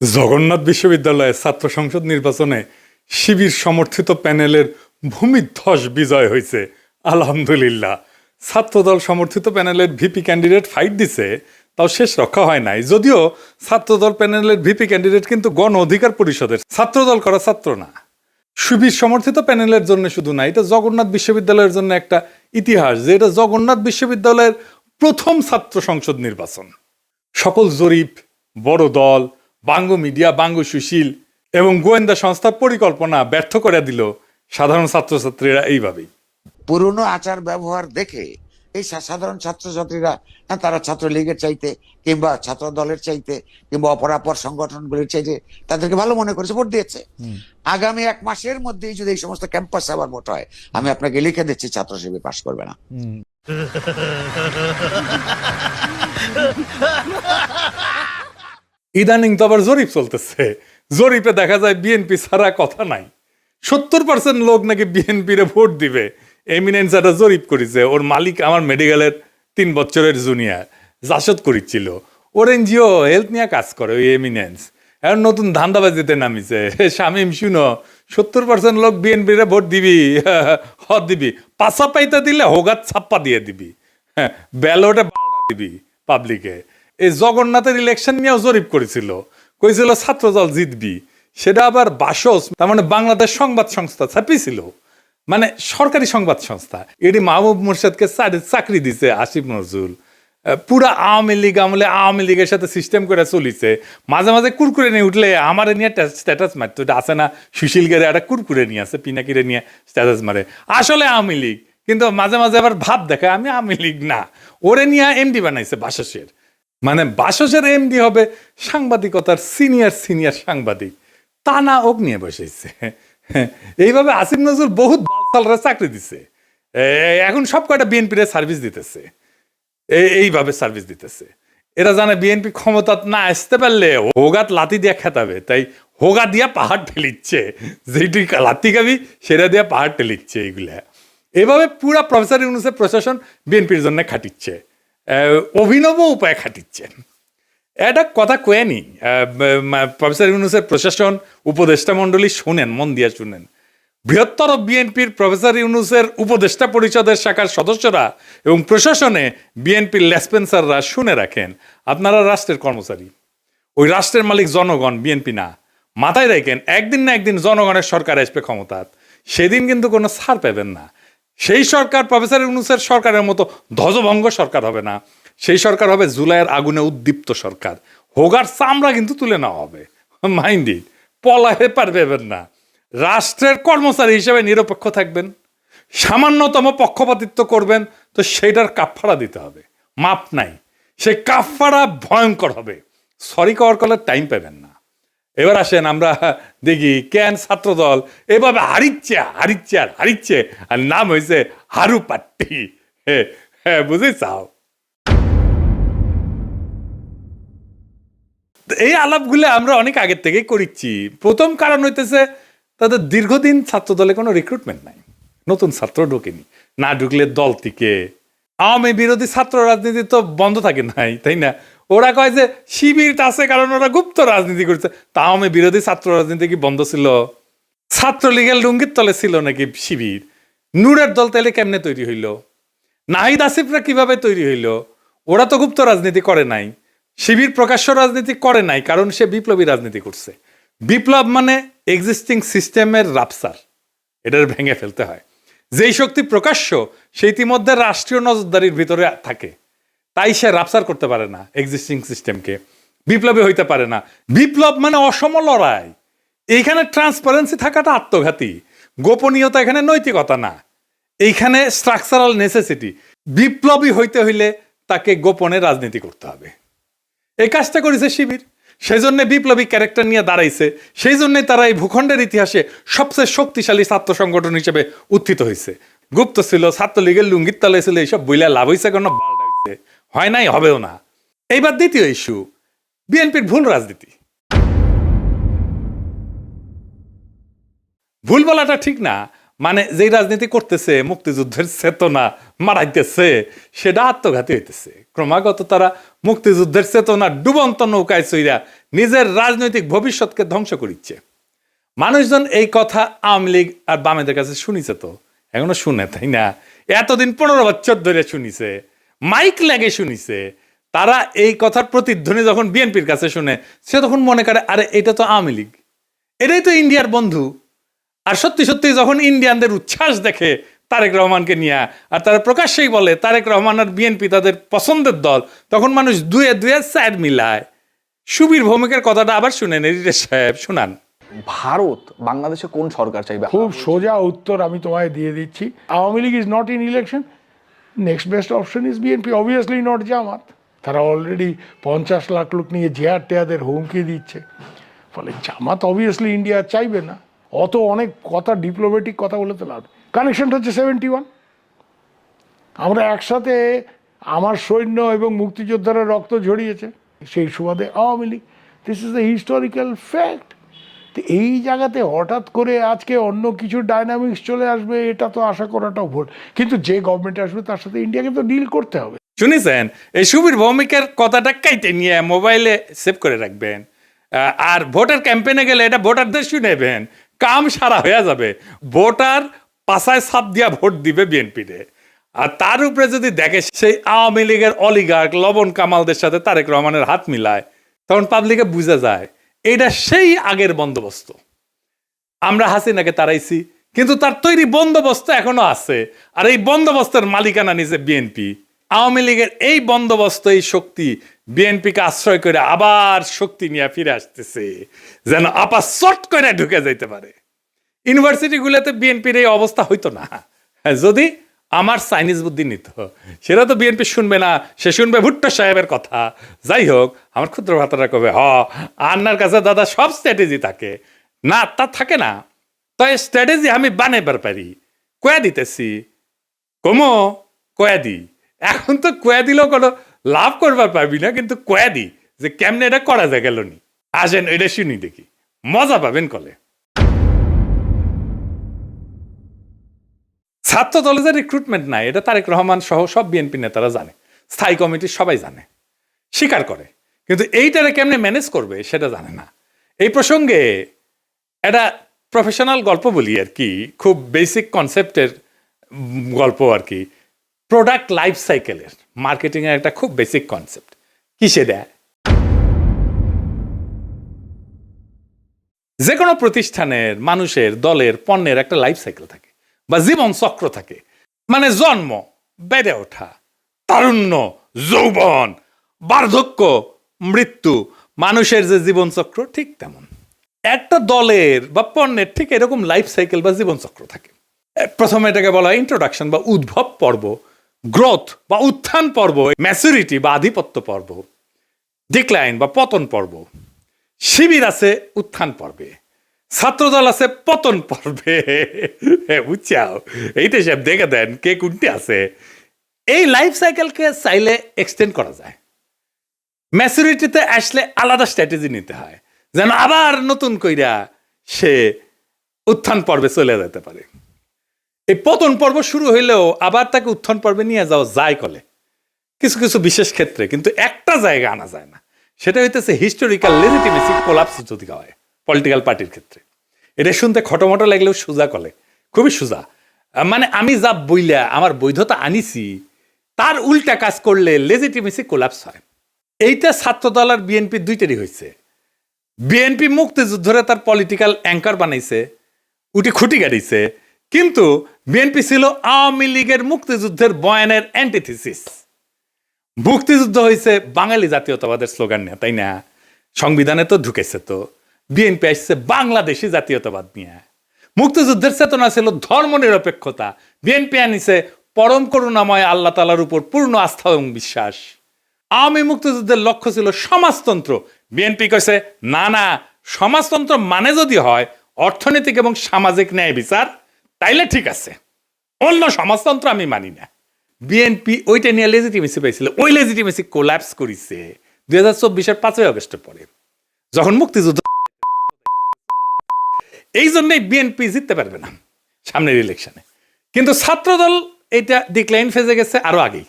জগন্নাথ বিশ্ববিদ্যালয়ের ছাত্র সংসদ নির্বাচনে শিবির সমর্থিত প্যানেলের ভূমিধ্বস বিজয় হয়েছে। আলহামদুলিল্লাহ। ছাত্রদল সমর্থিত প্যানেলের ভিপি ক্যান্ডিডেট ফাইট দিছে, তাও শেষ রক্ষা হয় নাই। যদিও ছাত্রদল প্যানেলের ভিপি ক্যান্ডিডেট কিন্তু গণ অধিকার পরিষদের, ছাত্রদল করা ছাত্র না। শিবির সমর্থিত প্যানেলের জন্য শুধু না, এটা জগন্নাথ বিশ্ববিদ্যালয়ের জন্য একটা ইতিহাস যে এটা জগন্নাথ বিশ্ববিদ্যালয়ের প্রথম ছাত্র সংসদ নির্বাচন। সকল জরিপ, বড় দল, বাঙ্গ মিডিয়া, বাঙ্গ সুশীল এবং গোয়েন্দা সংস্থার পরিকল্পনা ব্যর্থ করে দিল সাধারণ ছাত্রছাত্রীরা এইভাবেই। পুরনো আচার ব্যবহার দেখে এই সাধারণ ছাত্রছাত্রীরা তারা ছাত্রলীগের চাইতে কিংবা ছাত্র দলের চাইতে কিংবা অপরাপর সংগঠনগুলির চাইতে তাদেরকে ভালো মনে করেছে, ভোট দিয়েছে। আগামী 1 মাসের মধ্যেই যদি এই সমস্ত ক্যাম্পাসে আবার ভোট হয়, আমি আপনাকে লিখে দিচ্ছি ছাত্র শিবির পাশ করবে না। ইদানিং তো আবার জরিপ চলতেছে। জরিপে দেখা যায় বিএনপি ছাড়া কথা নাই। 70% লোক নাকি বিএনপিরে ভোট দিবে। এমিনেন্স একটা জরিপ করেছে, ওর মালিক আমার মেডিকেলের 3 বছরের জুনিয়র জাসদ করেছিল। ওর এনজিও হেলথ নিয়ে কাজ করে ওই এমিনেন্স। এখন নতুন ধান্দাবাজিতে নামিছে। শামিম শুনো, 70% লোক বিএনপিরে ভোট দিবি, হদ দিবি, পাশা পাইতে দিলে হোগাত ছাপ্পা দিয়ে দিবি, হ্যাঁ ব্যালটে দিবি পাবলিকে। এই জগন্নাথের ইলেকশন নিয়েও জরিপ করেছিল, কইছিল ছাত্রদল জিতবি। সেটা আবার বাসস, তার মানে বাংলাদেশ সংবাদ সংস্থা ছাপিয়েছিল, মানে সরকারি সংবাদ সংস্থা। এটি মাহবুব মুর্শেদকে চাকরি দিছে আসিফ নজরুল। পুরা আওয়ামী লীগ আমলে আওয়ামী লীগের সাথে সিস্টেম করে চলিছে। মাঝে মাঝে কুরকুরে নিয়ে উঠলে আমার নিয়ে স্ট্যাটাস মারতো। এটা আছে না, সুশীল গেরে একটা কুরকুরে নিয়ে আছে, পিনাকিরে নিয়ে স্ট্যাটাস মারে, আসলে আওয়ামী লীগ। কিন্তু মাঝে মাঝে আবার ভাব দেখায় আমি আওয়ামী লীগ না। ওরে নিয়ে এমডি বানাইছে বাসসের। মানে বাসসের এমডি হবে সাংবাদিকতার সিনিয়র সাংবাদিক, তা না ওক নিয়ে বসেছে। এইভাবে আসিফ নজরুল বহুত বালসালরা চাকরি দিছে। এখন সব কয়টা বিএনপির সার্ভিস দিতেছে, এইভাবে সার্ভিস দিতেছে। এরা জানে বিএনপি ক্ষমতা না আসতে পারলে হোগাত লাতি দিয়ে খেতাবে, তাই হোগা দিয়া পাহাড় ঠেলিচ্ছে। যেটি লাতি খাবি সেটা দিয়ে পাহাড় ঠেলিচ্ছে। এইগুলা এভাবে পুরা প্রফেসর ইউনূসের প্রশাসন বিএনপির জন্য খাটিচ্ছে, অভিনব উপায়ে খাটিচ্ছেন। এটা কথা কয়েনি প্রফেসর ইউনূসের প্রশাসন, উপদেষ্টা মণ্ডলী শুনেন, মন দিয়ে শুনেন। বৃহত্তর বিএনপির প্রফেসর ইউনূসের উপদেষ্টা পরিষদের শাখার সদস্যরা এবং প্রশাসনে বিএনপির লেসপেন্সাররা শুনে রাখেন, আপনারা রাষ্ট্রের কর্মচারী, ওই রাষ্ট্রের মালিক জনগণ, বিএনপি না। মাথায় রাখেন, একদিন না একদিন জনগণের সরকার আসবে ক্ষমতাত, সেদিন কিন্তু কোনো ছাড় পাবেন না। সেই সরকার প্রফেসর ইউনূসের সরকারের মতো ধ্বজভঙ্গ সরকার হবে না। সেই সরকার হবে জুলাইয়ের আগুনে উদ্দীপ্ত সরকার। হোগার চামড়া কিন্তু তুলে নেওয়া হবে, মাইন্ডি পলাহে পারবেন না। রাষ্ট্রের কর্মচারী হিসেবে নিরপেক্ষ থাকবেন, সামান্যতম পক্ষপাতিত্ব করবেন তো সেইটার কাফফারা দিতে হবে, মাপ নাই। সেই কাফফারা ভয়ঙ্কর হবে, সরি কওয়ার কলের টাইম পাবেন না। এবার আসেন আমরা দেখি কেন ছাত্রদল এভাবে হারিচ্ছে আর নাম হয়েছে হারু পাট্টি। হ্যাঁ বুঝে চাও। এই আলাপগুলো আমরা অনেক আগের থেকেই করিচ্ছি। প্রথম কারণ হইতেছে তাদের দীর্ঘদিন ছাত্রদলে কোনো রিক্রুটমেন্ট নাই, নতুন ছাত্র ঢোকেনি। না ঢুকলে দল থেকে আওয়ামী বিরোধী ছাত্র রাজনীতি তো বন্ধ থাকে নাই, তাই না? ওরা কয় যে শিবির আছে কারণ ওরা গুপ্ত রাজনীতি করছে। তা আওয়ামী বিরোধী ছাত্র রাজনীতি কি বন্ধ ছিল? ছাত্রলীগের লুঙ্গির তলে ছিল নাকি শিবির? নূরের দল তাইলে কেমনে তৈরি হইল? নাহিদ আসিফরা কিভাবে তৈরি হইল? ওরা তো গুপ্ত রাজনীতি করে নাই। শিবির প্রকাশ্য রাজনীতি করে নাই, কারণ সে বিপ্লবী রাজনীতি করছে। বিপ্লব মানে এক্সিস্টিং সিস্টেমের রাপসার, এটার ভেঙে ফেলতে হয়। যেই শক্তি প্রকাশ্য সে ইতিমধ্যে রাষ্ট্রীয় নজরদারির ভিতরে থাকে, তাই সে রাপসার করতে পারে না এক্সিস্টিং সিস্টেমকে, বিপ্লবী হইতে পারে না। বিপ্লব মানে অসম লড়াই। এইখানে ট্রান্সপারেন্সি থাকাটা আত্মঘাতী, গোপনীয়তা এখানে নৈতিকতা না, এইখানে স্ট্রাকচারাল নেসেসিটি। বিপ্লবী হইতে হইলে তাকে গোপনে রাজনীতি করতে হবে। এই কাজটা করেছে শিবির, সেই জন্য বিপ্লবী ক্যারেক্টার নিয়ে দাঁড়াইছে। সেই জন্যই তারা এই ভূখণ্ডের ইতিহাসে সবচেয়ে শক্তিশালী ছাত্র সংগঠন হিসেবে উত্থিত হয়েছে। গুপ্ত ছিল, ছাত্রলীগের লুঙ্গির তলে ছিল, এইসব বইলা লাভ হয়েছে কেন? হয় নাই, হবেও না। এইবার দ্বিতীয় ইস্যু, বিএনপির ভুল রাজনীতি। ভুল বলাটা ঠিক না, মানে যেই রাজনীতি করতেছে মুক্তিযুদ্ধের চেতনা মারাইতেছে সেটা আত্মঘাতী হইতেছে। ক্রমাগত তারা মুক্তিযুদ্ধের চেতনা ডুবন্ত নৌকায় চইরা নিজের রাজনৈতিক ভবিষ্যৎকে ধ্বংস করিচ্ছে। মানুষজন এই কথা আওয়ামী লীগ আর বামেদের কাছে শুনিছে, তো এখনো শুনে, তাই না? এতদিন 15 বছর ধরে শুনিছে, মাইক লাগে শুনিছে। তারা এই কথার প্রতিধ্বনি যখন বিএনপির কাছে শুনে, সে তখন মনে করে আরে এটা তো আওয়ামী লীগ, এটাই তো ইন্ডিয়ার বন্ধু। আর সত্যি সত্যি যখন ইন্ডিয়ানদের উচ্ছ্বাস দেখে তারেক রহমানকে নিয়ে, আর তারা প্রকাশ্যেই বলে তারেক রহমান আর বিএনপি তাদের পছন্দের দল, তখন মানুষ দুয়ে দুয়ে স্যার মিলায়। সুবীর ভৌমিকের কথাটা আবার শুনেন, এডিটর সাহেব শুনান। ভারত বাংলাদেশে কোন সরকার চাইবে? খুব সোজা উত্তর আমি তোমায় দিয়ে দিচ্ছি। Awami League is not in election, next best option is BNP, obviously not Jamaat. তারা অলরেডি 50 লাখ লোক নিয়ে জেহার টেয়াদের হুমকি দিচ্ছে, ফলে জামাত অবভিয়াসলি ইন্ডিয়া চাইবে না। অত অনেক কথা, ডিপ্লোম্যাটিক কথা বলে তো লাভ। কানেকশনটা হচ্ছে 71। আমরা একসাথে, আমার সৈন্য এবং মুক্তিযোদ্ধারা রক্ত ঝরিয়েছে, সেই সুবাদে Awami League. This is the historical fact. তো এই জায়গাতে হঠাৎ করে আজকে অন্য কিছু ডাইনামিক্স চলে আসবে, এটা তো আশা করাটাও ভুল। কিন্তু যে গভর্নমেন্ট আসবে তার সাথে ইন্ডিয়াকে তো ডিল করতে হবে। শুনেছেন? এই সুবীর ভৌমিকের কথাটা কাইটে নিয়ে মোবাইলে সেভ করে রাখবেন, আর ভোটার ক্যাম্পেইনে গেলে এটা ভোটারদের শুনেবেন, কাম সারা হয়ে যাবে। ভোটার পাশায় ছাপ দিয়া ভোট দিবে বিএনপিতে। আর তার উপরে যদি দেখে সেই আওয়ামী লীগের অলিগার্ক লবণ কামালদের সাথে তারেক রহমানের হাত মিলায়, তখন পাবলিকে বুঝে যায় এটা সেই আগের বন্দোবস্ত। আমরা হাসিনাকে তাড়াইছি, কিন্তু তার তৈরি বন্দোবস্ত এখনো আছে, আর এই বন্দোবস্তের মালিকানা নিছে বিএনপি। আওয়ামী লীগের এই বন্দোবস্ত, এই শক্তি বিএনপিকে আশ্রয় করে আবার শক্তি নিয়ে ফিরে আসতেছে, যেন আপা চট করে ঢুকে যাইতে পারে। ইউনিভার্সিটিগুলোতে বিএনপির এই অবস্থা হইতো না যদি আমার চাইনিজ বুদ্ধি নিত। সেটা তো বিএনপি শুনবে না, সে শুনবে ভুট্টো সাহেবের কথা। যাই হোক, আমার ক্ষুদ্র ভাতারা কবে আন্নার কাছে দাদা সব স্ট্র্যাটেজি থাকে না, তা থাকে না। তাই স্ট্র্যাটেজি আমি বানাইবার পারি, কয়া দিতেছি, কমো কয়া দি। এখন তো কয়া দিলেও কোনো লাভ করবার পারবি না, কিন্তু কয়া দি যে কেমনে এটা করা যায় গেল নি। আসেন এটা শুনি দেখি, মজা পাবেন কলে। ছাত্র দলে যে রিক্রুটমেন্ট নাই, এটা তারেক রহমান সহ সব বিএনপি নেতারা জানে, স্থায়ী কমিটির সবাই জানে, স্বীকার করে, কিন্তু এইটারে কেমনে ম্যানেজ করবে সেটা জানে না। এই প্রসঙ্গে একটা প্রফেশনাল গল্প বলি আর কি, খুব বেসিক কনসেপ্টের গল্প আর কি। প্রোডাক্ট লাইফ সাইকেলের মার্কেটিংয়ের একটা খুব বেসিক কনসেপ্ট। কিসে দেয়? যে কোনো প্রতিষ্ঠানের, মানুষের, দলের, পণ্যের একটা লাইফ সাইকেল থাকে বা জীবন চক্র থাকে। মানে জন্ম, বেড়ে ওঠা, তারুণ্য, যৌবন, বার্ধক্য, মৃত্যু, মানুষের যে জীবন চক্র ঠিক তেমন একটা দলের বা পণ্যের ঠিক এরকম লাইফ সাইকেল বা জীবন চক্র থাকে। প্রথমে এটাকে বলা হয় ইন্ট্রোডাকশন বা উদ্ভব পর্ব, গ্রোথ বা উত্থান পর্ব, ম্যাচুরিটি বা আধিপত্য পর্ব, ডিক্লাইন বা পতন পর্ব। শিবির আছে উত্থান পর্বে, ছাত্রদল আছে পতন পর্বে। বুঝছাও? এইটা সব দেখে দেন কে কোনটি আছে। এই লাইফ সাইকেলকে চাইলে এক্সটেন্ড করা যায়। ম্যাচুরিটিতে আসলে আলাদা স্ট্র্যাটেজি নিতে হয়, যেন আবার নতুন কইরা সে উত্থান পর্বে চলে যেতে পারে। এই পতন পর্ব শুরু হইলেও আবার তাকে উত্থান পর্বে নিয়ে যাওয়া যায় কলে কিছু কিছু বিশেষ ক্ষেত্রে, কিন্তু একটা জায়গা আনা যায় না। সেটা হইতেছে হিস্টোরিক্যাল লেজিটিমেসি কোলাপস যদি হয় পলিটিক্যাল পার্টির ক্ষেত্রে। এটা শুনতে খটোমটো লাগলেও সোজা কলে, খুবই সোজা। মানে আমি যা বইলা আমার বৈধতা আনিছি তার উল্টা কাজ করলে লেজিটিমেসি কোলাপস হয়। এইটা ছাত্রদল আর বিএনপি দুইটারই হয়েছে। বিএনপি মুক্তিযুদ্ধরে তার পলিটিক্যাল অ্যাঙ্কার বানাইছে, উঠি খুঁটি গাড়িছে, কিন্তু বিএনপি ছিল আওয়ামী লীগের মুক্তিযুদ্ধের বয়ানের অ্যান্টিথিসিস। মুক্তিযুদ্ধ হয়েছে বাঙালি জাতীয়তাবাদের স্লোগান নিয়ে, তাই না? সংবিধানে তো ঢুকেছে। তো বিএনপি আসছে বাংলাদেশি জাতীয়তাবাদ নিয়ে। মুক্তিযুদ্ধের চেতনা ছিল ধর্ম নিরপেক্ষতা, বিএনপি আনিছে পরম করুণাময় আল্লাহ তাআলার উপর পূর্ণ আস্থা এবং বিশ্বাস। আওয়ামী মুক্তিযুদ্ধের লক্ষ্য ছিল সমাজতন্ত্র, বিএনপি কইছে না না, সমাজতন্ত্র মানে যদি হয় অর্থনৈতিক এবং সামাজিক ন্যায় বিচার, তাইলে ঠিক আছে, অন্য সমাজতন্ত্র আমি মানি না। বিএনপি ওইটা নিয়ে লেজিটিমেসি পাইছিল, ওই লেজিটিমেসি কোল্যাপস করেছে 2024-এর 5ই আগস্টের পরে, যখন মুক্তিযুদ্ধ। এই জন্যই বিএনপি জিততে পারবে না। সামনের ইলেকশনে। কিন্তু ছাত্রদল এটা ডিক্লাইন ফেজে গেছে আরো আগেই,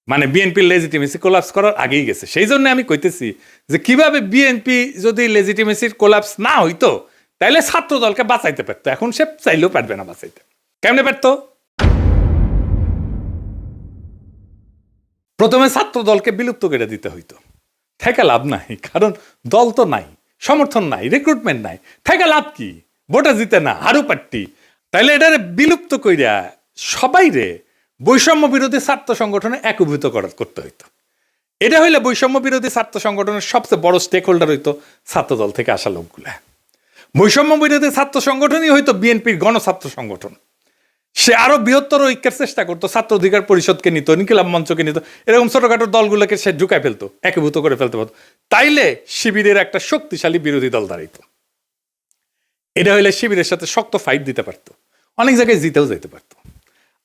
মানে বিএনপির লেজিটিমেসি কোলাপস করার আগেই গেছে। সেই জন্য আমি কইতেছি যে কিভাবে বিএনপি যদি লেজিটিমেসির কোলাপস না হইতো তাইলে ছাত্র দলকে বাঁচাইতে পারতো, এখন সে চাইলেও পারবে না বাঁচাইতে। কেমনে পারতো? প্রথমে ছাত্র দলকে বিলুপ্ত করে দিতে হইতো, থেকে লাভ নাই, কারণ দল তো নাই, সমর্থন নাই, রিক্রুটমেন্ট নাই, থেকে লাভ কি? ভোটে জিতে না, হারু পাট্টি। তাইলে এটারে বিলুপ্ত কইরা সবাই রে বৈষম্য বিরোধী ছাত্র সংগঠনে একীভূত করতে হইতো। এটা হইলে বৈষম্য বিরোধী ছাত্র সংগঠনের সবচেয়ে বড় স্টেক হোল্ডার হইতো ছাত্রদল থেকে আসা লোকগুলা। বৈষম্য বিরোধী ছাত্র সংগঠনই হইতো বিএনপির গণছাত্র সংগঠন। সে আরো বৃহত্তর ঐক্যের চেষ্টা করতো, ছাত্র অধিকার পরিষদকে নিত, ইনকিলাব মঞ্চকে নিত, এরকম ছোটখাটো দলগুলোকে সে ঢুকায় ফেলতো, একীভূত করে ফেলতে পারতো। তাইলে শিবিরের একটা শক্তিশালী বিরোধী দল দাঁড়াইতো। এটা হইলে শিবিরের সাথে শক্ত ফাইট দিতে পারতো, অনেক জায়গায় জিতেও যেতে পারতো।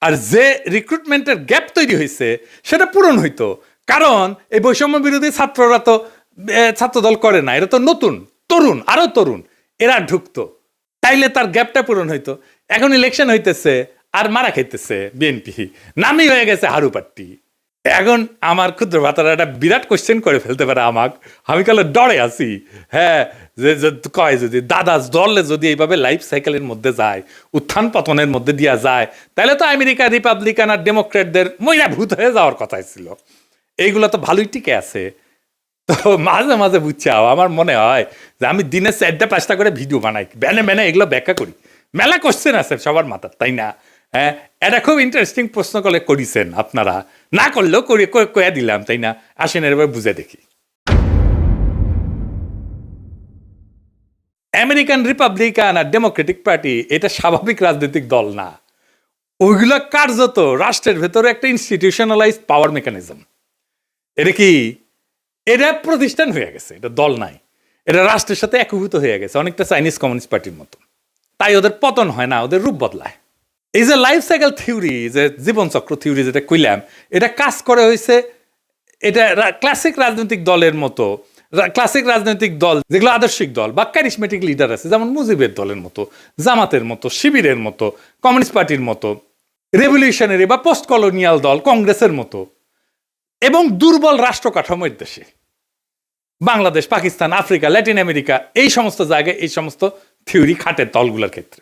আর যে রিক্রুটমেন্টের গ্যাপ তৈরি হয়েছে সেটা পূরণ হইতো, কারণ এই বৈষম্য বিরোধী ছাত্ররা তো ছাত্রদল করে না, এরা তো নতুন তরুণ, আরো তরুণ, এরা ঢুকতো, তাইলে তার গ্যাপটা পূরণ হইতো। এখন ইলেকশন হইতেছে আর মারা খাইতেছে বিএনপি, নামই হয়ে গেছে হারু পাট্টি। এখন আমার ক্ষুদ্র ভাতারা একটা বিরাট কোশ্চেন করে ফেলতে পারে আমাকে, আমি কালে ডরে আছি। হ্যাঁ, যে কয় যদি দাদা দলে যদি এইভাবে লাইফ সাইকেলের মধ্যে যায়, উত্থান পতনের মধ্যে দিয়া যায়, তাহলে তো আমেরিকা রিপাবলিকান আর ডেমোক্রেটদের মইরা ভূত হয়ে যাওয়ার কথাই ছিল। এইগুলো তো ভালোই টিকে আছে। তো মাঝে মাঝে বুঝছাও আমার মনে হয় যে আমি দিনে 4-5টা করে ভিডিও বানাই, ব্যানে এগুলো ব্যাখ্যা করি। মেলা কোশ্চেন আছে সবার মাথার, তাই না? হ্যাঁ, এটা খুব ইন্টারেস্টিং প্রশ্ন করে করেছেন আপনারা, না করলেও কয়ে দিলাম, তাই না? আসেন এবার বুঝে দেখি। আমেরিকান রিপাবলিকান আর ডেমোক্রেটিক পার্টি এটা স্বাভাবিক রাজনৈতিক দল না, ওইগুলো কার্যত রাষ্ট্রের ভেতরে একটা ইনস্টিটিউশনালাইজড পাওয়ার মেকানিজম। এটা কি? এটা প্রতিষ্ঠান হয়ে গেছে, এটা দল নাই, এটা রাষ্ট্রের সাথে একীভূত হয়ে গেছে, অনেকটা চাইনিজ কমিউনিস্ট পার্টির মতো। তাই ওদের পতন হয় না, ওদের রূপ বদলায়। এই যে লাইফ সাইকেল থিওরি, যে জীবনচক্র থিওরি যেটা কইলাম, এটা কাজ করে হয়েছে, এটা ক্লাসিক রাজনৈতিক দলের মতো, ক্লাসিক রাজনৈতিক দল যেগুলো আদর্শিক দল বা ক্যারিসমেটিক লিডার আছে, যেমন মুজিবের দলের মতো, জামাতের মতো, শিবিরের মতো, কমিউনিস্ট পার্টির মতো, রেভলিউশনারি বা পোস্ট কলোনিয়াল দল কংগ্রেসের মতো, এবং দুর্বল রাষ্ট্র কাঠামোর দেশে Bangladesh, Pakistan, Africa, Latin America, এই সমস্ত জায়গায় এই সমস্ত থিওরি খাটে দলগুলোর ক্ষেত্রে।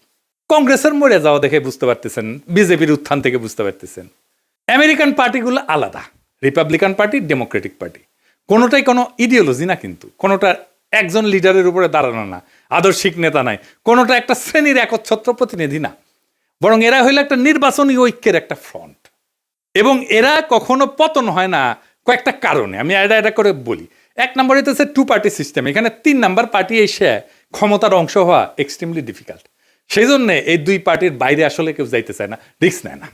কংগ্রেসের মরে যাওয়া দেখে বুঝতে পারতেছেন, বিজেপির উত্থান থেকে বুঝতে পারতেছেন। আমেরিকান পার্টিগুলো আলাদা, রিপাবলিকান পার্টি, ডেমোক্রেটিক পার্টি, কোনোটাই কোনো ইডিওলজি না, কিন্তু কোনোটা একজন লিডারের উপরে দাঁড়ানো না, আদর্শিক নেতা নাই, কোনোটা একটা শ্রেণীর একচ্ছত্র প্রতিনিধি না, বরং এরা হইলো একটা নির্বাচনী ঐক্যের একটা ফ্রন্ট। এবং এরা কখনো পতন হয় না কয়েকটা কারণে, আমি এটা করে বলি। এক নম্বর হইতেছে 2 পার্টি সিস্টেম, এখানে 3 নাম্বার পার্টি এসে ক্ষমতার অংশ হওয়া এক্সট্রিমলি ডিফিকাল্ট। সেই জন্য এই 2 পার্টির বাইরে আসলে কেউ যাইতে চায় না, রিস্ক নেয় না।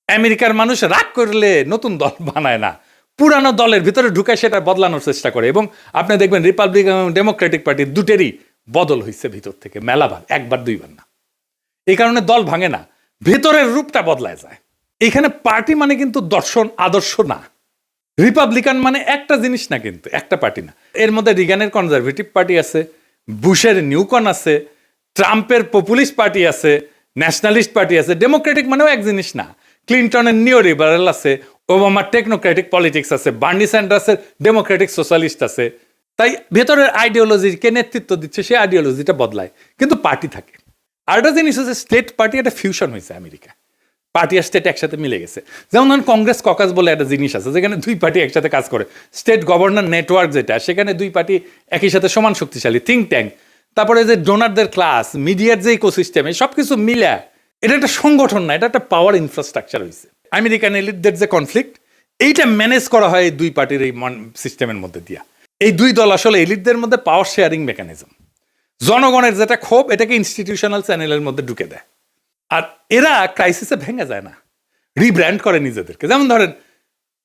আমেরিকার মানুষ রাগ করলে নতুন দল বানায় না, পুরানো দলের ভিতরে ঢুকে সেটা বদলানোর চেষ্টা করে। এবং আপনি দেখবেন রিপাবলিকান এবং ডেমোক্রেটিক পার্টির দুটেরই বদল হয়েছে ভিতর থেকে মেলাবার, 1-2 বার না। এই কারণে দল ভাঙে না, ভেতরের রূপটা বদলায় যায়। এখানে পার্টি মানে কিন্তু দর্শন আদর্শ না, রিপাবলিকান মানে একটা জিনিস না, কিন্তু একটা পার্টি না। এর মধ্যে রিগানের কনজারভেটিভ পার্টি আছে, বুশের নিউকন আছে, ট্রাম্পের পপুলিস্ট পার্টি আছে, ন্যাশনালিস্ট পার্টি আছে। ডেমোক্রেটিক মানেও এক জিনিস না, ক্লিন্টনের নিও লিবারেল আছে, ওবামার টেকনোক্রেটিক পলিটিক্স আছে, বার্নি স্যান্ডার্সের ডেমোক্রেটিক সোশ্যালিস্ট আছে। তাই ভেতরের আইডিওলজিকে নেতৃত্ব দিচ্ছে, সেই আইডিওলজিটা বদলায়, কিন্তু পার্টি থাকে। আর একটা জিনিস হচ্ছে স্টেট পার্টি, একটা ফিউশন হয়েছে আমেরিকা, পার্টি আর স্টেট একসাথে মিলে গেছে। যেমন ধরুন কংগ্রেস ককাস বলে একটা জিনিস আছে, যেখানে 2 পার্টি একসাথে কাজ করে। স্টেট গভর্নর নেটওয়ার্ক যেটা, সেখানে 2 পার্টি একই সাথে সমান শক্তিশালী, থিঙ্ক ট্যাঙ্ক, তারপরে যে ডোনারদের ক্লাস, মিডিয়ার যে ইকোসিস্টেম, এই সব কিছু মিলে এটা একটা সংগঠন না, এটা একটা পাওয়ার ইনফ্রাস্ট্রাকচার হয়েছে। আমেরিকান এলিটদের যে কনফ্লিক্ট, এইটা ম্যানেজ করা হয় এই 2 পার্টির এই সিস্টেমের মধ্যে দিয়া। এই 2 দল আসলে এলিটদের মধ্যে পাওয়ার শেয়ারিং মেকানিজম, জনগণের যেটা ক্ষোভ এটাকে ইনস্টিটিউশনাল চ্যানেলের মধ্যে ঢুকে দেয়। আর এরা ক্রাইসিসে ভেঙে যায় না, রিব্র্যান্ড করে নিজেদেরকে। যেমন ধরেন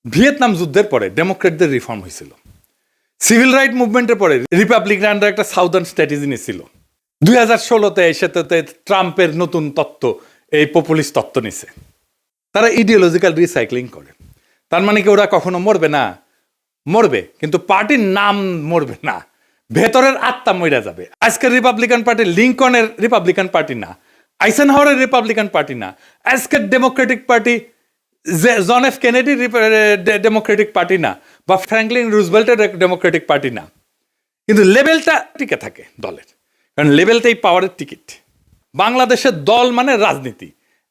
ভিয়েতনাম যুদ্ধের পরে ডেমোক্রেটদের রিফর্ম হয়েছিল, সিভিল রাইট মুভমেন্টের পরে রিপাবলিকানরা একটা সাউদার্ন স্ট্র্যাটেজি নিয়েছিল, 2016-তে সেটাতে ট্রাম্পের নতুন তত্ত্ব, এই পপুলিস্ট তত্ত্ব নিছে। তারা ইডিওলজিক্যাল রিসাইক্লিং করে। তার মানে কি ওরা কখনো মরবে না? মরবে, কিন্তু পার্টির নাম মরবে না, ভেতরের আত্মা মরে যাবে। আজকের রিপাবলিকান পার্টি লিঙ্কনের রিপাবলিকান পার্টি না, আইসেনহাওয়ারের রিপাবলিকান পার্টি না, আজকের Democratic Party John F Kennedy Democratic Party না, বা ফ্র্যাঙ্কলিন রুজভেল্টের ডেমোক্রেটিক পার্টি না, কিন্তু লেভেলটা টিকে থাকে দলের, কারণ লেভেলটাই পাওয়ারের টিকিট। বাংলাদেশের দল মানে রাজনীতি,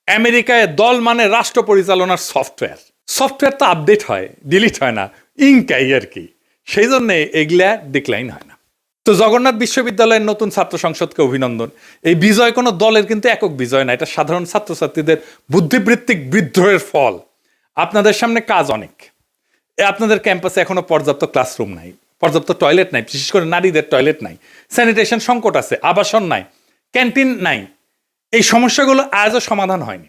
আমেরিকায় দল মানে রাষ্ট্র পরিচালনার সফটওয়্যার। সফটওয়্যার তো আপডেট হয়, ডিলিট হয় না, ইনকাই আর কি, সেই জন্য এগুলা ডিক্লাইন হয় না। তো জগন্নাথ বিশ্ববিদ্যালয়ের নতুন ছাত্র সংসদকে অভিনন্দন। এই বিজয় কোনো দলের কিন্তু একক বিজয় না, এটা সাধারণ ছাত্রছাত্রীদের বুদ্ধিবৃত্তিক বিদ্রোহের ফল। আপনাদের সামনে কাজ অনেক। আপনাদের ক্যাম্পাসে এখনো পর্যাপ্ত ক্লাসরুম নাই, পর্যাপ্ত টয়লেট নাই, বিশেষ করে নারীদের টয়লেট নাই, স্যানিটেশন সংকট আছে, আবাসন নাই, ক্যান্টিন নাই। এই সমস্যাগুলো আজও সমাধান হয়নি,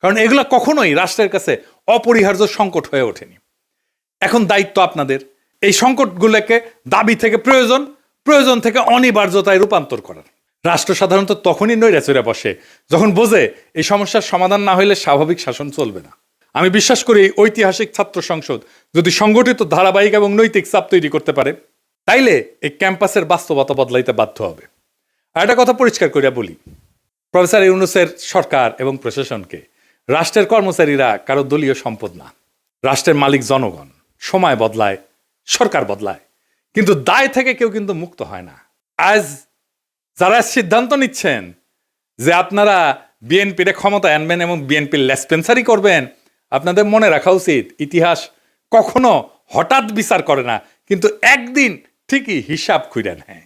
কারণ এগুলো কখনোই রাষ্ট্রের কাছে অপরিহার্য সংকট হয়ে ওঠেনি। এখন দায়িত্ব আপনাদের এই সংকটগুলোকে দাবি থেকে প্রয়োজন, প্রয়োজন থেকে অনিবার্যতায় রূপান্তর করার। রাষ্ট্র সাধারণত তখনই নৈরাচরে বসে যখন বোঝে এই সমস্যার সমাধান না হলে স্বাভাবিক শাসন চলবে না। আমি বিশ্বাস করি ঐতিহাসিক ছাত্র সংসদ যদি সংগঠিত, ধারাবাহিক এবং নৈতিক চাপ তৈরি করতে পারে, তাইলে এই ক্যাম্পাসের বাস্তবতা বদলাইতে বাধ্য হবে। আর একটা কথা পরিষ্কার করিয়া বলি, প্রফেসর ইউনূসের সরকার এবং প্রশাসনকে রাষ্ট্রের কর্মচারীরা কারো দলীয় সম্পদ না। রাষ্ট্রের মালিক জনগণ। সময় বদলায়, সরকার বদলায়, কিন্তু দায় থেকে কেউ কিন্তু মুক্ত হয় না। আজ যারা সিদ্ধান্ত নিচ্ছেন যে আপনারা বিএনপির ক্ষমতায় আনবেন এবং বিএনপির লেসপেন্সারি করবেন, আপনাদের মনে রাখা উচিত ইতিহাস কখনো হঠাৎ বিচার করে না, কিন্তু একদিন ঠিকই হিসাব খুঁড়ে নেয়।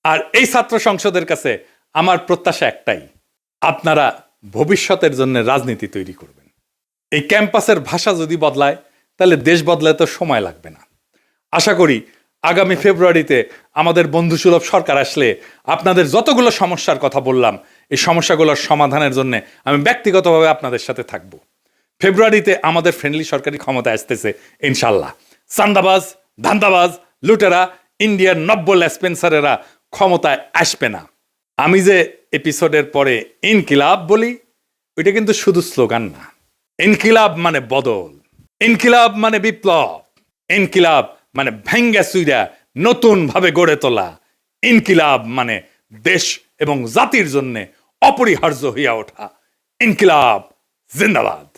আর এই ছাত্র সংসদের কাছে আমার প্রত্যাশা একটাই, আপনারা ভবিষ্যতের জন্য রাজনীতি তৈরি করবেন। এই ক্যাম্পাসের ভাষা যদি বদলায়, তাহলে দেশ বদলাতে তো সময় লাগবে না। আশা করি আগামী ফেব্রুয়ারিতে আমাদের বন্ধুসুলভ সরকার আসলে আপনাদের যতগুলো সমস্যার কথা বললাম, এই সমস্যাগুলোর সমাধানের জন্য আমি ব্যক্তিগতভাবে আপনাদের সাথে থাকব। ফেব্রুয়ারিতে আমাদের ফ্রেন্ডলি সরকারি ক্ষমতায় আসতেছে ইনশাল্লাহ। চান্দাবাজ, ধান্দাবাজ, লুটেরা, ইন্ডিয়ার নব্য লেসপেন্সারেরা ক্ষমতায় আসবে না। আমি যে এপিসোডের পরে ইনকিলাব বলি, ওইটা কিন্তু শুধু স্লোগান না। ইনকিলাব মানে বদল, ইনকিলাব মানে বিপ্লব, ইনকিলাব মানে ভেঙ্গা চুইরা নতুন ভাবে গড়ে তোলা, ইনকিলাব মানে দেশ এবং জাতির জন্য অপরিহার্য হইয়া ওঠা। ইনকিলাব জিন্দাবাদ।